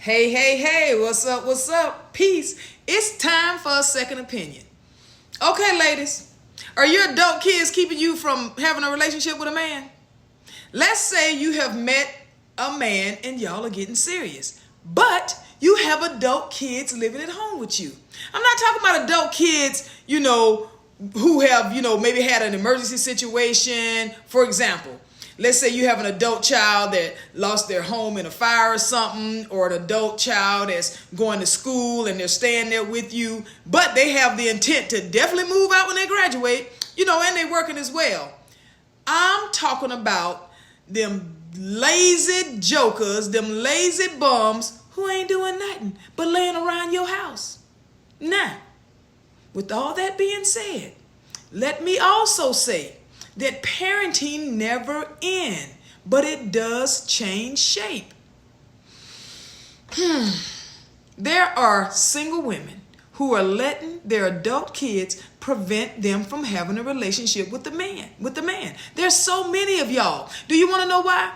Hey, hey, hey, what's up? What's up? Peace. It's time for a second opinion. Okay, ladies, are your adult kids keeping you from having a relationship with a man? Let's say you have met a man and y'all are getting serious, but you have adult kids living at home with you. I'm not talking about adult kids, who have, maybe had an emergency situation. For example, let's say you have an adult child that lost their home in a fire or something, or an adult child that's going to school and they're staying there with you, but they have the intent to definitely move out when they graduate, and they're working as well. I'm talking about them lazy jokers, them lazy bums who ain't doing nothing but laying around your house. Now, with all that being said, let me also say that parenting never ends, but it does change shape. There are single women who are letting their adult kids prevent them from having a relationship with the man. There's so many of y'all. Do you want to know why?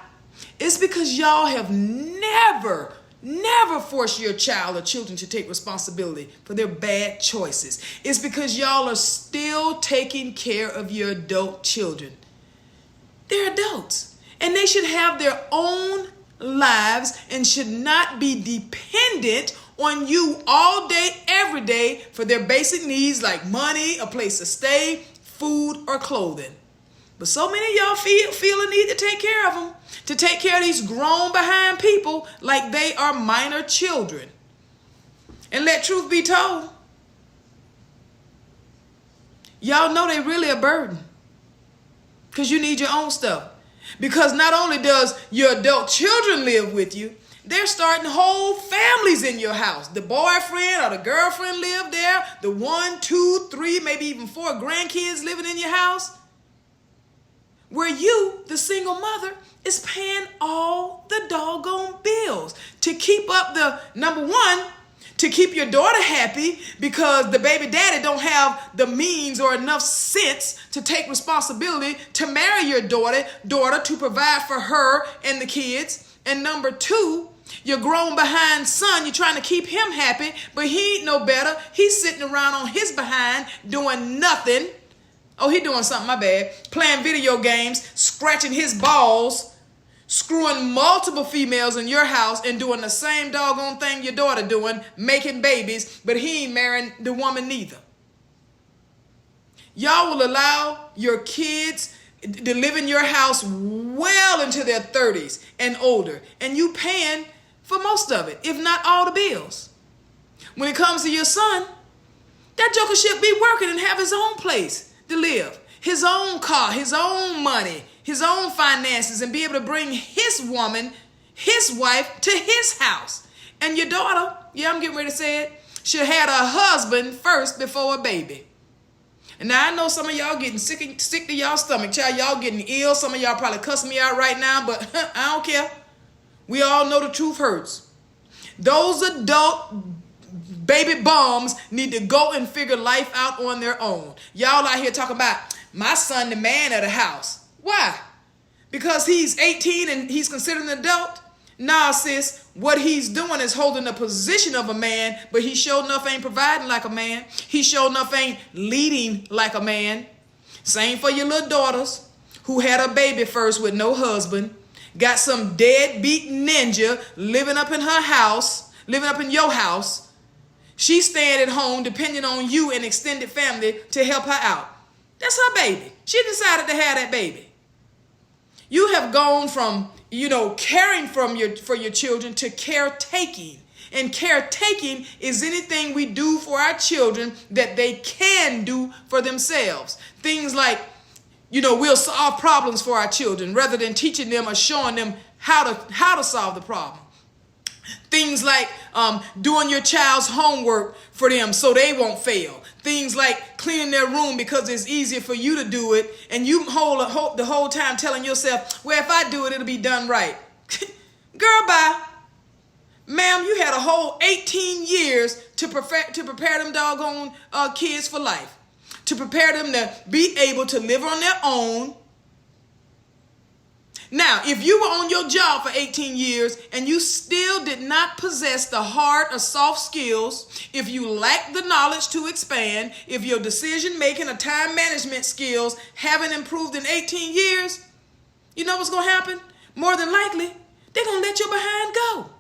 It's because y'all have never forced your child or children to take responsibility for their bad choices. It's because y'all are still taking care of your adult children. They're adults, and they should have their own lives and should not be dependent on you all day, every day for their basic needs like money, a place to stay, food, or clothing. But so many of y'all feel a need to take care of them, to take care of these grown behind people like they are minor children. And let truth be told, y'all know they really a burden because you need your own stuff. Because not only does your adult children live with you, they're starting whole families in your house. The boyfriend or the girlfriend live there. The 1, 2, 3, maybe even 4 grandkids living in your house. Where you, the single mother, is paying all the doggone bills to keep up the, number one, to keep your daughter happy because the baby daddy don't have the means or enough sense to take responsibility to marry your daughter to provide for her and the kids. And number 2, your grown behind son, you're trying to keep him happy, but he ain't no better. He's sitting around on his behind doing nothing. Oh, he doing something, my bad. Playing video games, scratching his balls, screwing multiple females in your house and doing the same doggone thing your daughter doing, making babies, but he ain't marrying the woman neither. Y'all will allow your kids to live in your house well into their 30s and older, and you paying for most of it, if not all the bills. When it comes to your son, that joker should be working and have his own place to live, his own car, his own money, his own finances, and be able to bring his woman, his wife to his house. And your daughter, I'm getting ready to say it, should have a husband first before a baby. And now I know some of y'all getting sick to y'all stomach, child. Y'all getting ill. Some of y'all probably cussing me out right now, but I don't care. We all know the truth hurts. Those adult baby bums need to go and figure life out on their own. Y'all out here talking about my son, the man of the house. Why? Because he's 18 and he's considered an adult? Nah, sis, what he's doing is holding the position of a man, but he sure enough ain't providing like a man. He sure enough ain't leading like a man. Same for your little daughters who had a baby first with no husband, got some deadbeat ninja living up in her house, living up in your house. She's staying at home depending on you and extended family to help her out. That's her baby. She decided to have that baby. You have gone from, caring for your children to caretaking. And caretaking is anything we do for our children that they can do for themselves. Things like, we'll solve problems for our children rather than teaching them or showing them how to solve the problem. Things like doing your child's homework for them so they won't fail. Things like cleaning their room because it's easier for you to do it, and you the whole time telling yourself, well, if I do it, it'll be done right. Girl, bye. Ma'am, you had a whole 18 years to prepare them doggone kids for life, to prepare them to be able to live on their own, Now, if you were on your job for 18 years and you still did not possess the hard or soft skills, if you lack the knowledge to expand, if your decision making or time management skills haven't improved in 18 years, you know what's going to happen? More than likely, they're going to let your behind go.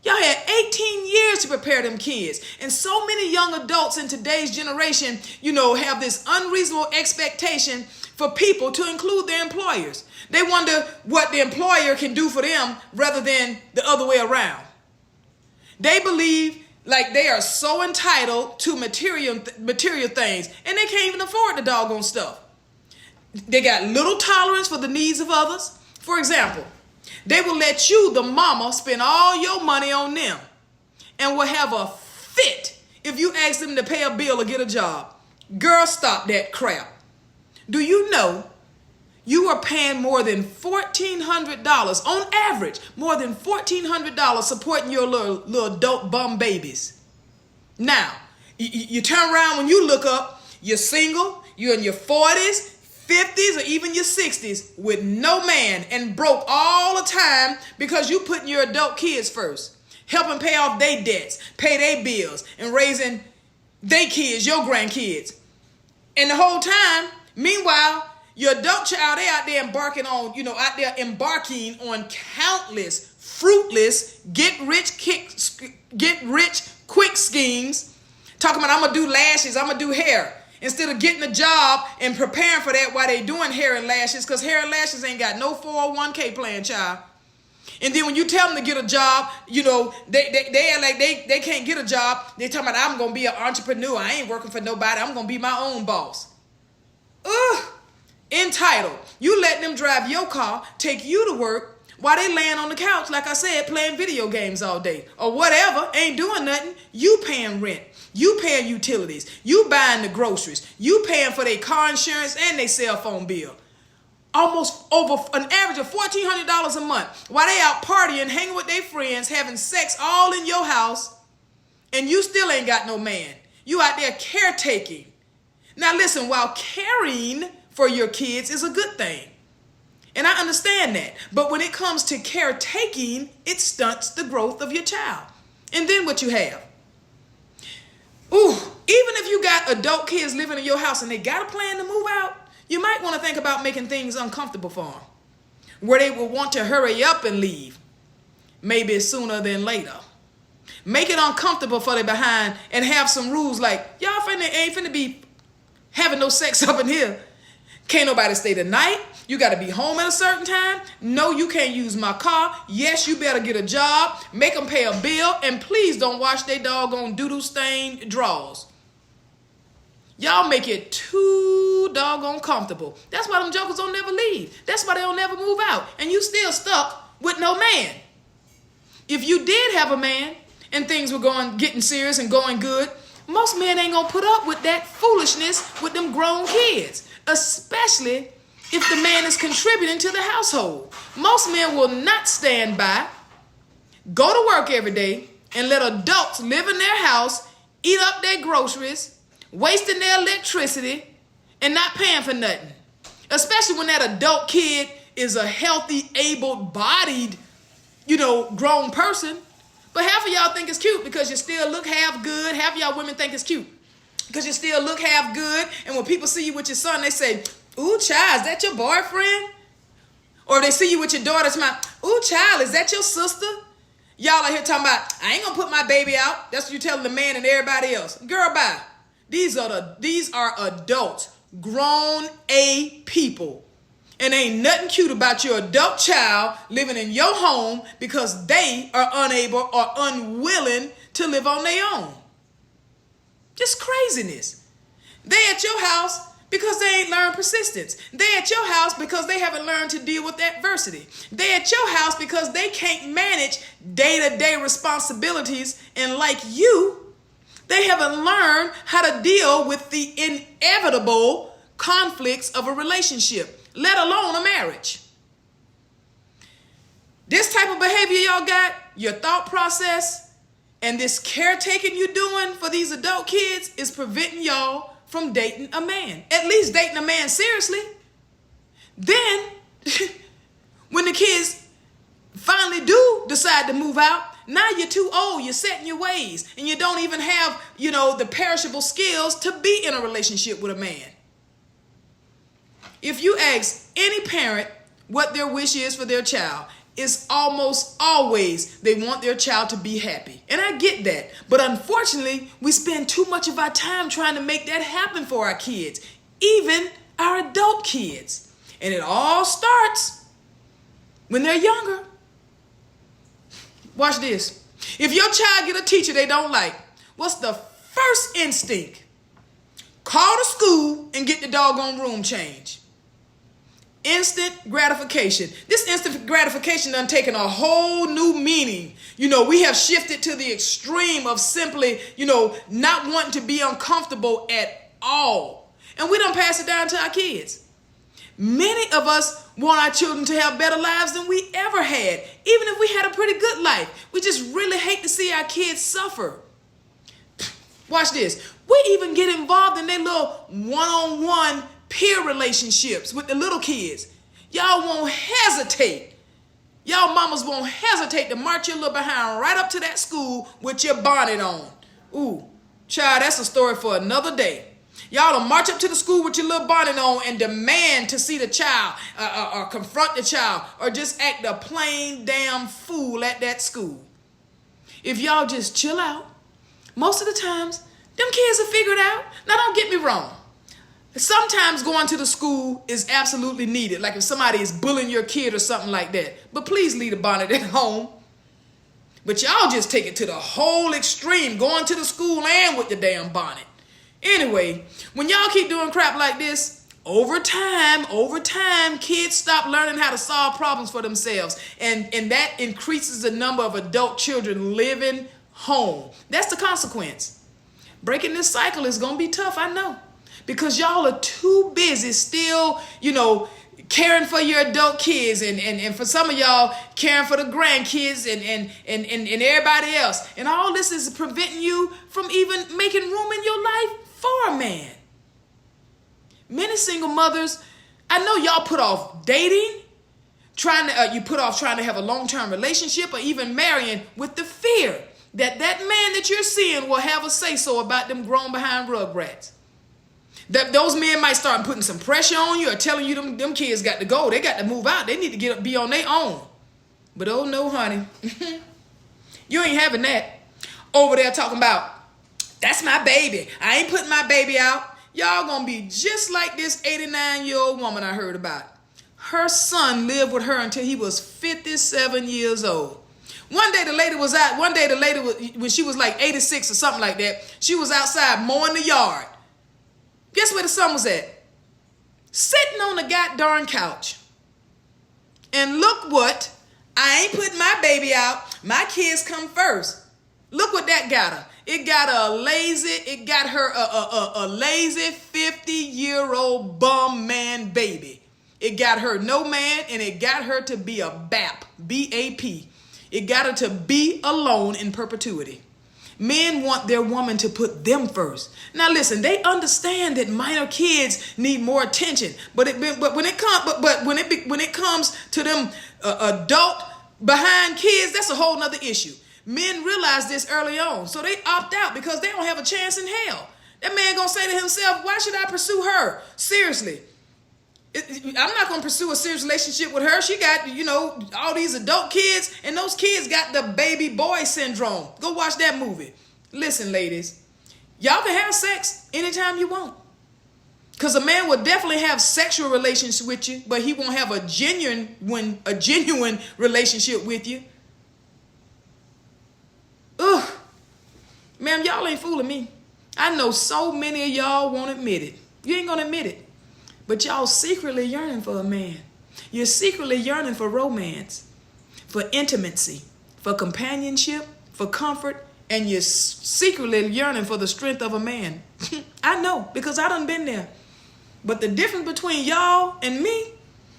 Y'all had 18 years to prepare them kids. And so many young adults in today's generation, have this unreasonable expectation for people to include their employers. They wonder what the employer can do for them rather than the other way around. They believe like they are so entitled to material things, and they can't even afford the doggone stuff. They got little tolerance for the needs of others. For example, they will let you, the mama, spend all your money on them and will have a fit if you ask them to pay a bill or get a job. Girl, stop that crap. Do you know you are paying more than $1,400 on average, more than $1,400 supporting your little dope bum babies? Now, you turn around when you look up, you're single, you're in your 40s, 50s, or even your 60s with no man and broke all the time because you putting your adult kids first, helping pay off their debts, pay their bills, and raising their kids, your grandkids. And the whole time, meanwhile, your adult child, they out there embarking on countless fruitless get rich quick schemes, talking about I'm gonna do lashes, I'm gonna do hair, instead of getting a job and preparing for that while they doing hair and lashes, because hair and lashes ain't got no 401k plan, child. And then when you tell them to get a job, they act like they can't get a job. They talking about I'm gonna be an entrepreneur. I ain't working for nobody. I'm gonna be my own boss. Ugh. Entitled. You let them drive your car, take you to work while they laying on the couch, like I said, playing video games all day or whatever, ain't doing nothing. You paying rent. You paying utilities. You buying the groceries. You paying for their car insurance and their cell phone bill. Almost over an average of $1,400 a month while they out partying, hanging with their friends, having sex all in your house, and you still ain't got no man. You out there caretaking. Now listen, while caring for your kids is a good thing, and I understand that, but when it comes to caretaking, it stunts the growth of your child. And then what you have? Even if you got adult kids living in your house and they got a plan to move out, you might want to think about making things uncomfortable for them, where they will want to hurry up and leave, maybe sooner than later. Make it uncomfortable for their behind and have some rules like, y'all ain't finna be having no sex up in here. Can't nobody stay the night. You got to be home at a certain time. No, you can't use my car. Yes, you better get a job. Make them pay a bill. And please don't wash their doggone doodle stained drawers. Y'all make it too doggone comfortable. That's why them jokers don't never leave. That's why they don't never move out. And you still stuck with no man. If you did have a man and things were getting serious and going good, most men ain't gonna put up with that foolishness with them grown kids, especially if the man is contributing to the household. Most men will not stand by, go to work every day, and let adults live in their house, eat up their groceries, wasting their electricity, and not paying for nothing. Especially when that adult kid is a healthy, able-bodied, grown person. But half of y'all think it's cute because you still look half good. Half of y'all women think it's cute because you still look half good. And when people see you with your son, they say, ooh, child, is that your boyfriend? Or they see you with your daughter, smile, ooh, child, is that your sister? Y'all out here talking about, I ain't gonna put my baby out. That's what you telling the man and everybody else. Girl, bye. These are adults, grown A people. And ain't nothing cute about your adult child living in your home because they are unable or unwilling to live on their own. Just craziness. They at your house because they ain't learned persistence. They at your house because they haven't learned to deal with adversity. They at your house because they can't manage day-to-day responsibilities. And like you, they haven't learned how to deal with the inevitable conflicts of a relationship, let alone a marriage. This type of behavior y'all got, your thought process, and this caretaking you're doing for these adult kids is preventing y'all from dating a man. At least dating a man seriously. Then When the kids finally do decide to move out, now you're too old, you're set in your ways, and you don't even have, the perishable skills to be in a relationship with a man. If you ask any parent what their wish is for their child, it's almost always they want their child to be happy. And I get that. But unfortunately, we spend too much of our time trying to make that happen for our kids, even our adult kids. And it all starts when they're younger. Watch this. If your child get a teacher they don't like, what's the first instinct? Call the school and get the doggone room changed. Instant gratification. This instant gratification done taken a whole new meaning. We have shifted to the extreme of simply, not wanting to be uncomfortable at all. And we done pass it down to our kids. Many of us want our children to have better lives than we ever had, even if we had a pretty good life. We just really hate to see our kids suffer. Watch this. We even get involved in their little one-on-one peer relationships with the little kids. Y'all won't hesitate. Y'all mamas won't hesitate to march your little behind right up to that school with your bonnet on. Ooh, child, that's a story for another day. Y'all will march up to the school with your little bonnet on and demand to see the child or confront the child or just act a plain damn fool at that school. If y'all just chill out, most of the times, them kids will figure it out. Now, don't get me wrong. Sometimes going to the school is absolutely needed, like if somebody is bullying your kid or something like that. But please leave the bonnet at home. But y'all just take it to the whole extreme, going to the school and with the damn bonnet. Anyway, when y'all keep doing crap like this, over time, kids stop learning how to solve problems for themselves. And that increases the number of adult children living home. That's the consequence. Breaking this cycle is going to be tough, I know. Because y'all are too busy still, caring for your adult kids and for some of y'all caring for the grandkids and everybody else. And all this is preventing you from even making room in your life for a man. Many single mothers, I know y'all put off dating, trying to have a long-term relationship or even marrying with the fear that man that you're seeing will have a say-so about them grown behind rugrats. That those men might start putting some pressure on you or telling you them kids got to go. They got to move out. They need to be on their own. But oh no, honey. You ain't having that. Over there talking about, that's my baby. I ain't putting my baby out. Y'all gonna be just like this 89-year-old woman I heard about. Her son lived with her until he was 57 years old. One day the lady, when she was like 86 or something like that, she was outside mowing the yard. Guess where the son was at? Sitting on the goddamn couch. And look what, I ain't putting my baby out. My kids come first. Look what that got her. It got her a lazy 50-year-old bum man baby. It got her no man, and it got her to be a BAP, B-A-P. It got her to be alone in perpetuity. Men want their woman to put them first. Now listen, they understand that minor kids need more attention, but when it comes to them adult behind kids, that's a whole nother issue. Men realize this early on, so they opt out because they don't have a chance in hell. That man gonna say to himself, "Why should I pursue her? Seriously, I'm not gonna pursue a serious relationship with her. She got, all these adult kids, and those kids got the baby boy syndrome. Go watch that movie." Listen, ladies, y'all can have sex anytime you want. Because a man will definitely have sexual relations with you, but he won't have a genuine relationship with you. Ugh. Ma'am, y'all ain't fooling me. I know so many of y'all won't admit it. You ain't gonna admit it. But y'all secretly yearning for a man. You're secretly yearning for romance, for intimacy, for companionship, for comfort, and you're secretly yearning for the strength of a man. I know, because I done been there. But the difference between y'all and me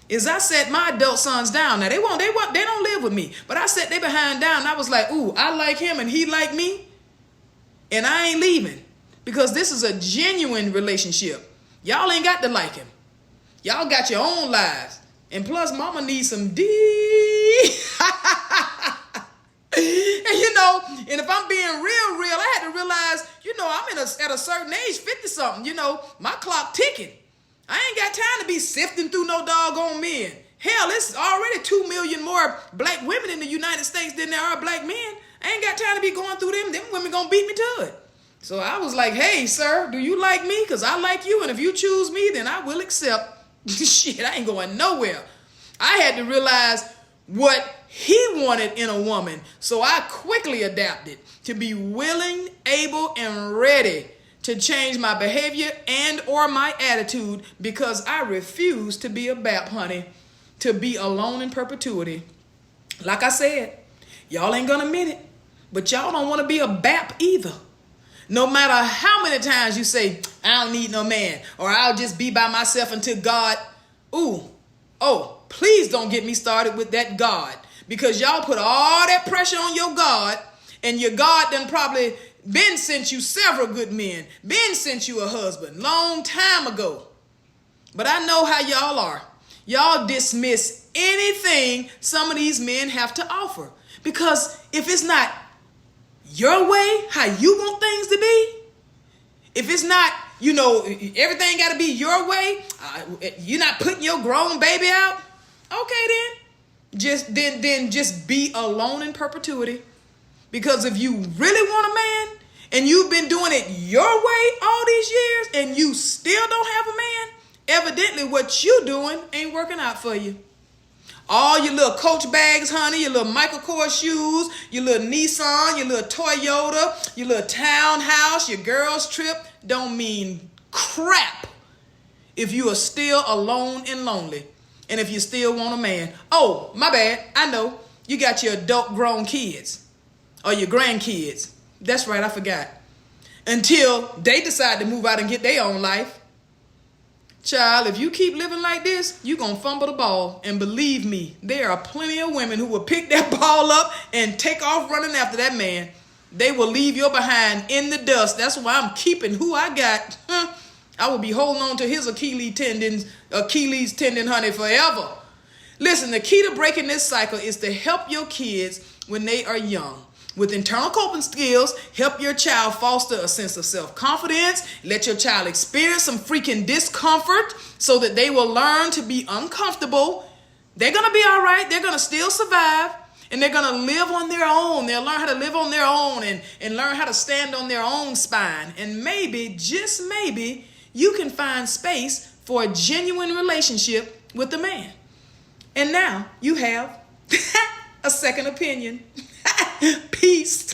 is I set my adult sons down. Now they don't live with me, but I set they behind down. And I was like, ooh, I like him and he like me, and I ain't leaving because this is a genuine relationship. Y'all ain't got to like him. Y'all got your own lives. And plus, mama needs some D. And and if I'm being real, I had to realize, I'm at a certain age, 50-something, my clock ticking. I ain't got time to be sifting through no doggone men. Hell, it's already 2 million more black women in the United States than there are black men. I ain't got time to be going through them. Them women gonna beat me to it. So I was like, hey, sir, do you like me? Because I like you, and if you choose me, then I will accept. Shit, I ain't going nowhere. I had to realize what he wanted in a woman. So I quickly adapted to be willing, able, and ready to change my behavior and or my attitude, because I refuse to be a BAP, honey, to be alone in perpetuity. Like I said, y'all ain't gonna admit it, but y'all don't want to be a BAP either. No matter how many times you say, I don't need no man, or I'll just be by myself until God. Please don't get me started with that God, because y'all put all that pressure on your God, and your God done probably been sent you several good men, been sent you a husband long time ago. But I know how y'all are. Y'all dismiss anything some of these men have to offer, because if it's not your way, how you want things to be, if it's not, everything got to be your way, you're not putting your grown baby out, okay then just be alone in perpetuity. Because if you really want a man and you've been doing it your way all these years and you still don't have a man, evidently what you doing ain't working out for you. All your little Coach bags, honey, your little Michael Kors shoes, your little Nissan, your little Toyota, your little townhouse, your girls trip don't mean crap if you are still alone and lonely, and if you still want a man. Oh, my bad. I know. You got your adult grown kids or your grandkids. That's right, I forgot. Until they decide to move out and get their own life. Child, if you keep living like this, you're going to fumble the ball. And believe me, there are plenty of women who will pick that ball up and take off running after that man. They will leave your behind in the dust. That's why I'm keeping who I got. I will be holding on to his Achilles tendon, honey, forever. Listen, the key to breaking this cycle is to help your kids when they are young. With internal coping skills, help your child foster a sense of self-confidence. Let your child experience some freaking discomfort so that they will learn to be uncomfortable. They're going to be all right. They're going to still survive, and they're going to live on their own. They'll learn how to live on their own and learn how to stand on their own spine. And maybe, just maybe, you can find space for a genuine relationship with a man. And now you have a second opinion. Peace.